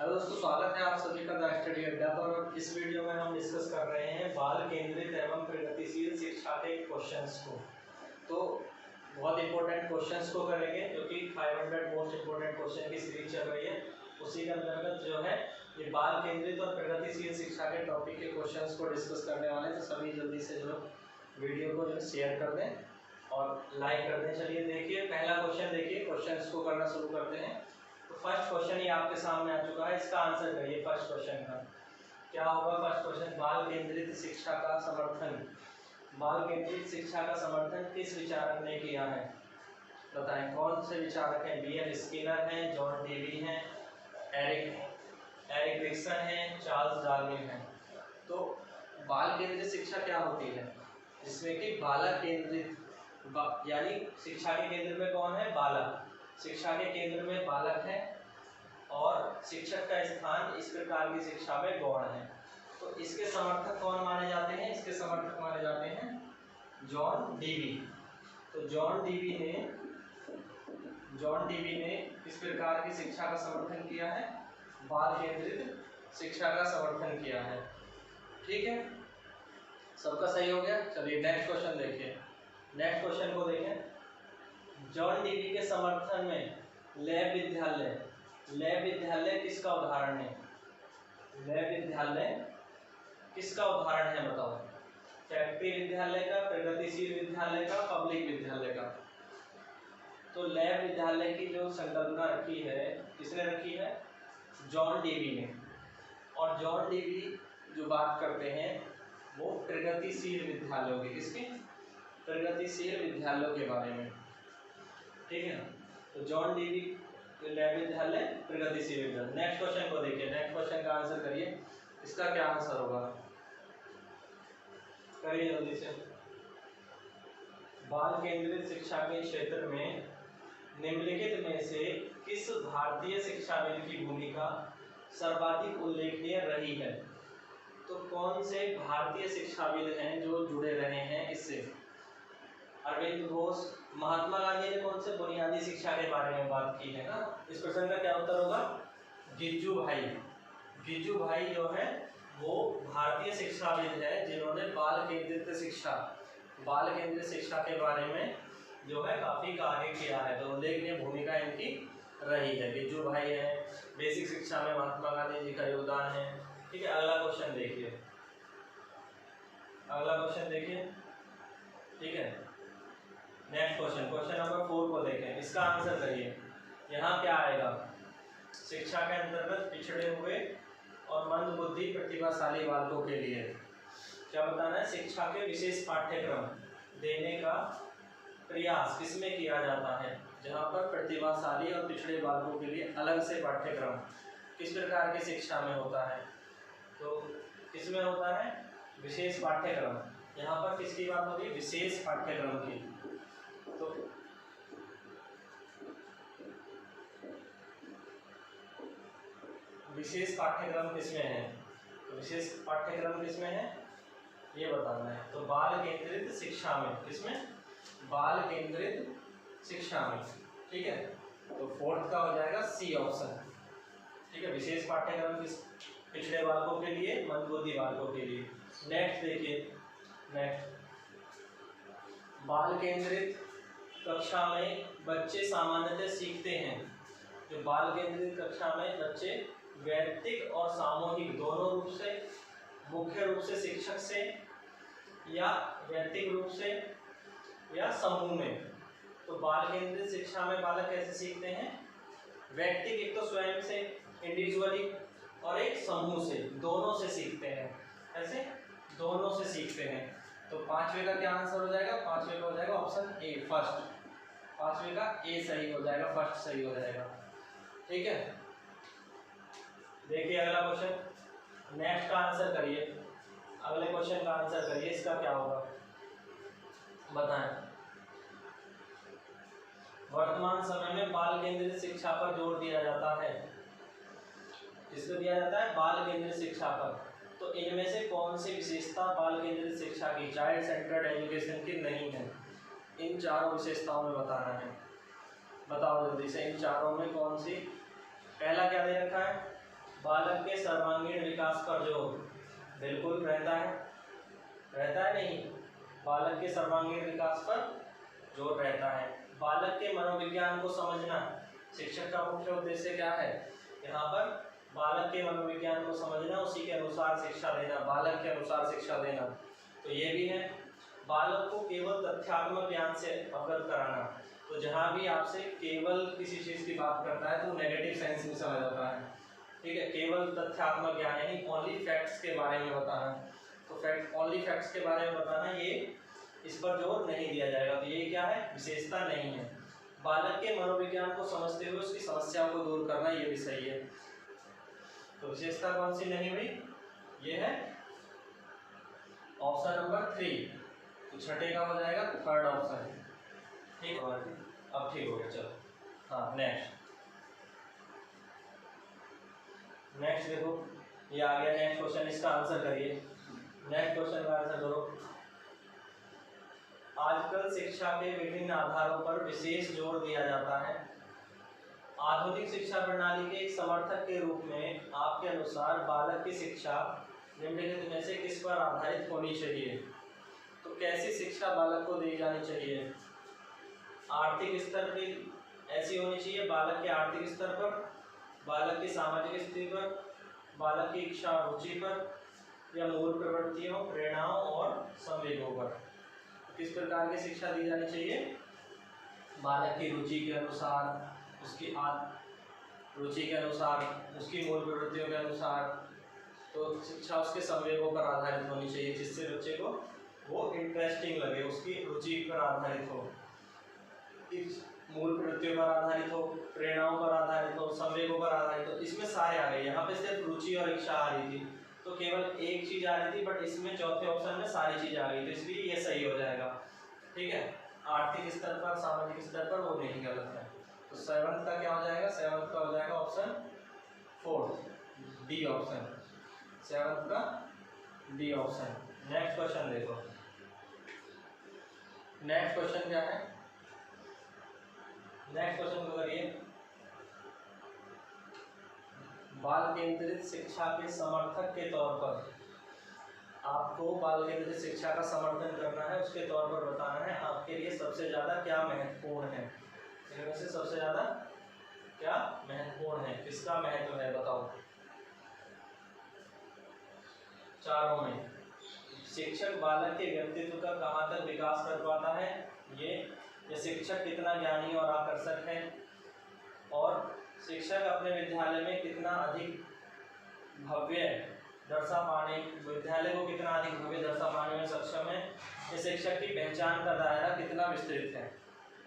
Hello दोस्तों, स्वागत है आप सभी का द स्टडी अड्डा पर। और इस वीडियो में हम डिस्कस कर रहे हैं बाल केंद्रित एवं प्रगतिशील शिक्षा के क्वेश्चंस को। तो बहुत इंपॉर्टेंट क्वेश्चंस को करेंगे, क्योंकि 500 मोस्ट इंपॉर्टेंट क्वेश्चन की सीरीज चल रही है। उसी के अंतर्गत जो है ये बाल केंद्रित और प्रगतिशील शिक्षा के टॉपिक के क्वेश्चंस को डिस्कस करने वाले हैं। तो सभी जल्दी से जो वीडियो को जो शेयर कर दें और लाइक कर दें। चलिए देखिए, पहला क्वेश्चन देखिए, क्वेश्चंस को करना शुरू करते हैं। तो फर्स्ट क्वेश्चन ही आपके सामने आ चुका है, इसका आंसर करिए। फर्स्ट क्वेश्चन का क्या होगा? फर्स्ट क्वेश्चन, बाल केंद्रित शिक्षा का समर्थन। बाल केंद्रित शिक्षा का समर्थन किस विचारक ने किया है? बताएं कौन से विचारक हैं? B.F. स्किनर हैं, जॉन डेवी हैं, एरिक विक्सन हैं, चार्ल्स डार्विन हैं। तो बाल केंद्रित शिक्षा क्या होती है? जिसमें कि बालक केंद्रित, यानी शिक्षा के केंद्र में कौन है? बालक। शिक्षा के केंद्र में बालक है और शिक्षक का स्थान इस प्रकार की शिक्षा में गौण है। तो इसके समर्थक कौन माने जाते हैं? इसके समर्थक माने जाते हैं जॉन डेवी। तो जॉन डेवी ने किस प्रकार की शिक्षा का समर्थन किया है? बाल केंद्रित शिक्षा का समर्थन किया है। ठीक है, सबका सही हो गया। चलिए नेक्स्ट क्वेश्चन देखिए। नेक्स्ट क्वेश्चन को देखें। जॉन डेवी के समर्थन में लैब विद्यालय किसका उदाहरण है? लैब विद्यालय किसका उदाहरण है? बताओ। फैक्ट्री विद्यालय का, प्रगतिशील विद्यालय का, पब्लिक विद्यालय का? तो लैब विद्यालय की जो संकल्पना रखी है, किसने रखी है? जॉन डेवी ने। और जॉन डेवी जो बात करते हैं वो प्रगतिशील विद्यालयों की, किसके? प्रगतिशील विद्यालयों के बारे में। ठीक है ना? तो जॉन डेवी लैब विद्यालय, प्रगतिशील विद्यालय। नेक्स्ट क्वेश्चन को देखिए। नेक्स्ट क्वेश्चन का आंसर करिए। इसका क्या आंसर होगा? करिए जल्दी से। बाल केंद्रित शिक्षा के क्षेत्र में निम्नलिखित में से किस भारतीय शिक्षाविद की भूमिका सर्वाधिक उल्लेखनीय रही है? तो कौन से भारतीय शिक्षाविद हैं जो जुड़े रहे हैं इससे? अरविंद घोष, महात्मा गांधी ने कौन से बुनियादी शिक्षा के बारे में बात की है ना? इस प्रश्न का क्या उत्तर होगा? गिज्जू भाई जो है वो भारतीय शिक्षाविद है जिन्होंने बाल केंद्रित शिक्षा के बारे में जो है काफी कार्य किया है। तो उल्लेखनीय भूमिका इनकी रही है। गिज्जू भाई है। बेसिक शिक्षा में महात्मा गांधी जी का योगदान है। ठीक है, अगला क्वेश्चन देखिए। ठीक है, नेक्स्ट क्वेश्चन नंबर 4 को देखें। इसका आंसर करिए। यहाँ क्या आएगा? शिक्षा के अंतर्गत पिछड़े हुए और मंद बुद्धि प्रतिभाशाली बालकों के लिए क्या बताना है? शिक्षा के विशेष पाठ्यक्रम देने का प्रयास किसमें किया जाता है? जहाँ पर प्रतिभाशाली और पिछड़े बालकों के लिए अलग से पाठ्यक्रम किस प्रकार की शिक्षा में होता है? तो किसमें होता है? विशेष पाठ्यक्रम। यहाँ पर किसकी बात होगी? विशेष पाठ्यक्रम की। तो विशेष पाठ्यक्रम किसमें है? तो विशेष पाठ्यक्रम किसमें है ये बताना है। तो बाल केंद्रित शिक्षा में, किसमें? बाल केंद्रित शिक्षा में। ठीक है, तो फोर्थ का हो जाएगा सी ऑप्शन। ठीक है, विशेष पाठ्यक्रम किस? पिछड़े बालकों के लिए, मंदबुद्धि बालकों के लिए। नेक्स्ट देखिए। बाल केंद्रित कक्षा में बच्चे सामान्यतः सीखते हैं। जो बाल केंद्रित कक्षा में बच्चे वैयक्तिक और सामूहिक दोनों रूप से, मुख्य रूप से शिक्षक से या वैयक्तिक रूप से या समूह में। तो बाल केंद्रित शिक्षा में बालक कैसे सीखते हैं? वैयक्तिक, एक तो स्वयं से इंडिविजुअली, और एक समूह से, दोनों से सीखते हैं। ऐसे दोनों से सीखते हैं। तो पांचवे का क्या आंसर हो जाएगा? पांचवे का हो जाएगा ऑप्शन ए, फर्स्ट। पांचवे का ए सही हो जाएगा, फर्स्ट सही हो जाएगा। ठीक है, देखिए अगला क्वेश्चन। नेक्स्ट का आंसर करिए। अगले क्वेश्चन का आंसर करिए। इसका क्या होगा बताएं। वर्तमान समय में बाल केंद्रित शिक्षा पर जोर दिया जाता है। किसको दिया जाता है? बाल केंद्रित शिक्षा पर। तो इनमें से कौन सी विशेषता बाल केंद्रित शिक्षा की, चाइल्ड सेंटर्ड एजुकेशन की नहीं है? इन चारों विशेषताओं में बताना है। बताओ जल्दी से, इन चारों में कौन सी? पहला क्या दे रखा है? बालक के सर्वांगीण विकास पर जोर बिल्कुल रहता है नहीं, बालक के सर्वांगीण विकास पर जोर रहता है। बालक के मनोविज्ञान को समझना शिक्षक का मुख्य उद्देश्य क्या है? यहाँ पर बालक के मनोविज्ञान को समझना, उसी के अनुसार शिक्षा देना, बालक के अनुसार शिक्षा देना। तो ये भी है बालक को केवल तथ्यात्मक ज्ञान से अवगत कराना। तो जहाँ भी आपसे केवल किसी चीज़ की बात करता है तो नेगेटिव सेंस में समझ आता है, ठीक है। केवल तथ्यात्मक ज्ञान यानी ओनली फैक्ट्स के बारे में बताना, तो ओनली फैक्ट्स के बारे में बताना, ये इस पर जोर नहीं दिया जाएगा। तो ये क्या है? विशेषता नहीं है। बालक के मनोविज्ञान को समझते हुए उसकी समस्याओं को दूर करना, ये भी सही है। तो विशेषता कौन सी नहीं हुई? ये है ऑप्शन नंबर 3। तो छठे का हो जाएगा थर्ड ऑप्शन, ठीक है। अब ठीक हो गया, चलो हाँ नेक्स्ट देखो, ये आ गया नेक्स्ट क्वेश्चन, इसका आंसर करिए। नेक्स्ट क्वेश्चन का आंसर करो। आजकल शिक्षा के विभिन्न आधारों पर विशेष जोर दिया जाता है। आधुनिक शिक्षा प्रणाली के एक समर्थक के रूप में आपके अनुसार बालक की शिक्षा निम्नलिखित में से किस पर आधारित होनी चाहिए? तो कैसी शिक्षा बालक को दी जानी चाहिए? आर्थिक स्तर की ऐसी होनी चाहिए, बालक के आर्थिक स्तर पर, बालक की सामाजिक स्थिति पर, बालक की इच्छा रुचि पर, या मूल प्रवृत्तियों, प्रेरणाओं और संवेगों पर। किस प्रकार की शिक्षा दी जानी चाहिए? बालक की रुचि के अनुसार, उसकी रुचि के अनुसार, उसकी मूल प्रवृत्तियों के अनुसार। तो शिक्षा उसके संवेगों पर आधारित होनी चाहिए, जिससे बच्चे को वो इंटरेस्टिंग लगे, उसकी रुचि पर आधारित हो, मूल प्रवृत्तियों पर आधारित हो, प्रेरणाओं पर आधारित हो, संवेगों पर आधारित हो। इसमें सारे आ गए, यहाँ पे सिर्फ रुचि और इच्छा आ रही थी, तो केवल एक चीज आ रही थी, बट इसमें चौथे ऑप्शन में सारी चीज आ गई, तो इसलिए ये सही हो जाएगा, ठीक है। आर्थिक स्तर पर, सामाजिक स्तर पर वो नहीं गलत है। तो 7th का क्या हो जाएगा? 7th का हो जाएगा ऑप्शन 4, डी ऑप्शन। 7th का डी ऑप्शन। नेक्स्ट क्वेश्चन देखो, नेक्स्ट क्वेश्चन क्या है? नेक्स्ट क्वेश्चन को करिए। बाल केंद्रित शिक्षा के समर्थक के तौर पर आपको बाल केंद्रित शिक्षा का समर्थन करना है, उसके तौर पर बताना है आपके लिए सबसे ज़्यादा क्या महत्वपूर्ण है। इनमें से सबसे ज़्यादा क्या महत्वपूर्ण है, किसका महत्व है बताओ? चारों में। शिक्षक बालक के व्यक्तित्व का कहाँ तक विकास कर पाता है, ये शिक्षक कितना ज्ञानी और आकर्षक है, और शिक्षक अपने विद्यालय में कितना अधिक भव्य दर्शा पाने, विद्यालय को कितना अधिक भव्य दर्शा पाने में सक्षम है, ये शिक्षक की पहचान का दायरा कितना विस्तृत है।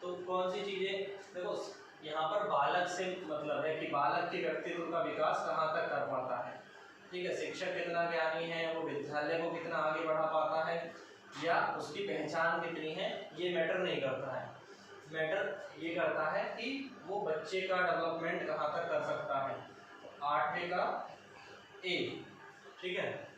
तो कौन सी चीज़ें देखो, यहाँ पर बालक से मतलब है कि बालक के व्यक्तित्व का विकास कहाँ तक कर पाता है, ठीक है। शिक्षक कितना ज्ञानी है, वो विद्यालय को कितना आगे बढ़ा पाता है, या उसकी पहचान कितनी है, ये मैटर नहीं करता है। मैटर ये करता है कि वो बच्चे का डेवलपमेंट कहाँ तक कर सकता है। 8वें का ए, ठीक है,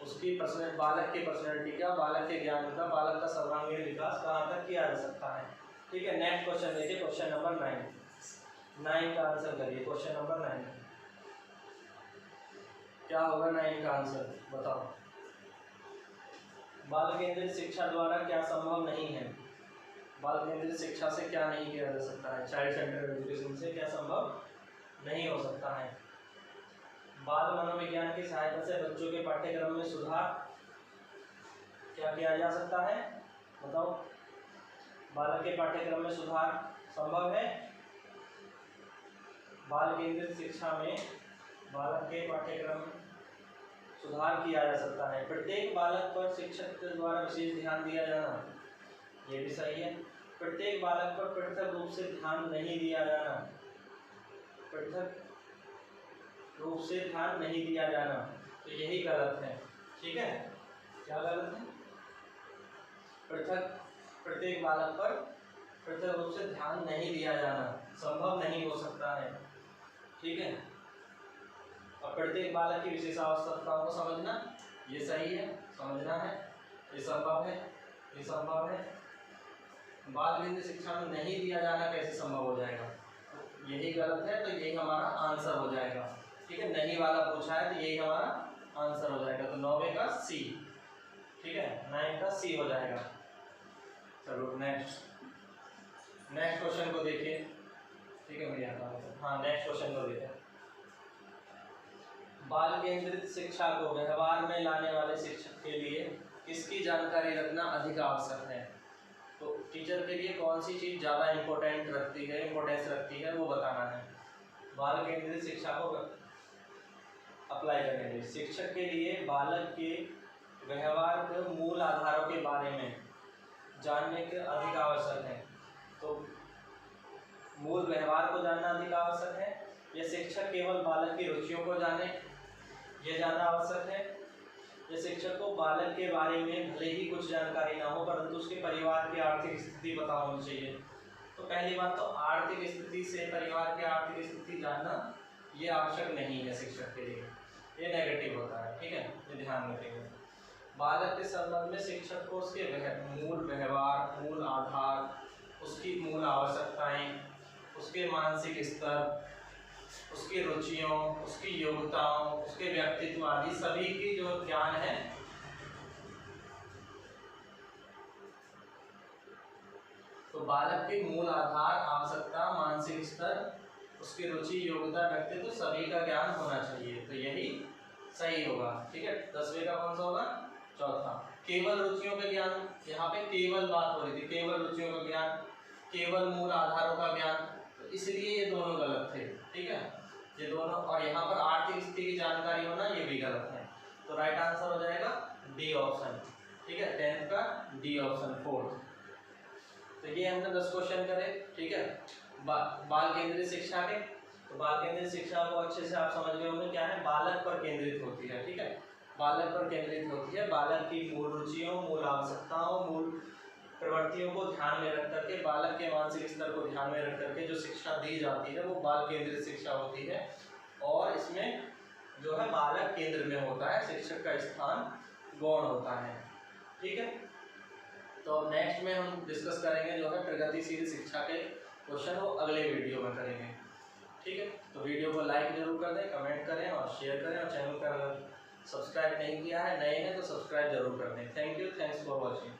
उसकी बालक की पर्सनैलिटी का, बालक के ज्ञान का, बालक का सर्वांगीण विकास कहाँ तक किया जा सकता है, ठीक है। नेक्स्ट क्वेश्चन देखिए, क्वेश्चन नंबर 9 का आंसर करिए। क्वेश्चन नंबर 9 क्या होगा? 9 का आंसर बताओ। बाल केंद्रित शिक्षा द्वारा क्या संभव नहीं है? बाल केंद्रित शिक्षा से क्या नहीं किया जा सकता है? चाइल्ड सेंटर्ड एजुकेशन से क्या संभव नहीं हो सकता है? बाल मनोविज्ञान की सहायता से बच्चों के पाठ्यक्रम में सुधार क्या किया जा सकता है बताओ? बालक के पाठ्यक्रम में सुधार संभव है? बाल केंद्रित शिक्षा में बालक के पाठ्यक्रम में सुधार किया जा सकता है। प्रत्येक बालक पर शिक्षक के द्वारा विशेष ध्यान दिया जाना, ये भी सही है। प्रत्येक बालक पर पृथक रूप से ध्यान नहीं दिया जाना, पृथक रूप से ध्यान नहीं दिया जाना, तो यही गलत है, ठीक है। क्या गलत है? प्रत्येक बालक पर पृथक रूप से ध्यान नहीं दिया जाना संभव नहीं हो सकता है, ठीक है। और प्रत्येक बालक की विशेष आवश्यकताओं को समझना, ये सही है, समझना है, ये संभव है, ये संभव है। बाल केंद्रित शिक्षा में नहीं दिया जाना कैसे संभव हो जाएगा? यही गलत है, तो यही हमारा आंसर हो जाएगा, ठीक है। नहीं वाला पूछा है तो यही हमारा आंसर हो जाएगा। तो 9 का सी, ठीक है, 9 का सी हो जाएगा। चलो नेक्स्ट क्वेश्चन को देखिए, ठीक है भैया। हाँ, नेक्स्ट क्वेश्चन को देखिए। बाल केंद्रित शिक्षा को व्यवहार में लाने वाले शिक्षक के लिए किसकी जानकारी रखना अधिक आवश्यक है? तो टीचर के लिए कौन सी चीज़ ज़्यादा इम्पोर्टेंस रखती है वो बताना है। बाल केंद्रित शिक्षा को अप्लाई करने के लिए शिक्षक के लिए बालक के व्यवहार के मूल आधारों के बारे में जानने के अधिक आवश्यक है। तो मूल व्यवहार को जानना अधिक आवश्यक है या शिक्षक केवल बालक की रुचियों को जाने, ये ज़्यादा आवश्यक है, या शिक्षक को बालक के बारे में भले ही कुछ जानकारी ना हो परंतु उसके परिवार की आर्थिक स्थिति पता होनी चाहिए। तो पहली बात तो आर्थिक स्थिति से परिवार की आर्थिक स्थिति जानना ये आवश्यक नहीं है शिक्षक के लिए, ये नेगेटिव होता है, ठीक है, ये ध्यान रखेंगे। बालक के संबंध में शिक्षक को उसके मूल व्यवहार, मूल आधार, उसकी मूल आवश्यकताएं, उसके मानसिक स्तर, उसकी रुचियों, उसकी योग्यताओं, उसके व्यक्तित्व आदि सभी की जो ज्ञान है तो बालक के मूल आधार, आवश्यकता, मानसिक स्तर, उसकी रुचि, योग्यता, व्यक्तित्व सभी का ज्ञान होना चाहिए। तो यही सही होगा, ठीक है। 10वें का कौन सा होगा? चौथा। केवल रुचियों का ज्ञान, यहाँ पे केवल बात हो रही थी, केवल रुचियों का ज्ञान, केवल मूल आधारों का ज्ञान, तो इसलिए ये दोनों गलत थे, ठीक है, ये दोनों। और यहाँ पर आर्थिक स्थिति की जानकारी होना ये भी गलत है। तो राइट आंसर हो जाएगा डी ऑप्शन, ठीक है, 10th का डी ऑप्शन 4। तो ये हमने 10 क्वेश्चन करे, ठीक है, बाल केंद्रित शिक्षा के। तो बाल केंद्रित शिक्षा को अच्छे से आप समझ गए होंगे क्या है, बालक पर केंद्रित होती है, ठीक है, बालक पर केंद्रित होती है। बालक की मूल रुचियों, मूल आवश्यकताओं, मूल प्रवृत्तियों को ध्यान में रख करके, बालक के मानसिक स्तर को ध्यान में रख करके जो शिक्षा दी जाती है वो बाल केंद्रित शिक्षा होती है। और इसमें जो है बालक केंद्र में होता है, शिक्षक का स्थान गौण होता है, ठीक है। तो अब नेक्स्ट में हम डिस्कस करेंगे जो है प्रगतिशील शिक्षा के क्वेश्चन, वो अगले वीडियो में करेंगे, ठीक है। तो वीडियो को लाइक जरूर कर दें, कमेंट करें और शेयर करें, और चैनल पर अगर सब्सक्राइब नहीं किया है, नए हैं तो सब्सक्राइब जरूर कर दें। Thank you, thanks for watching.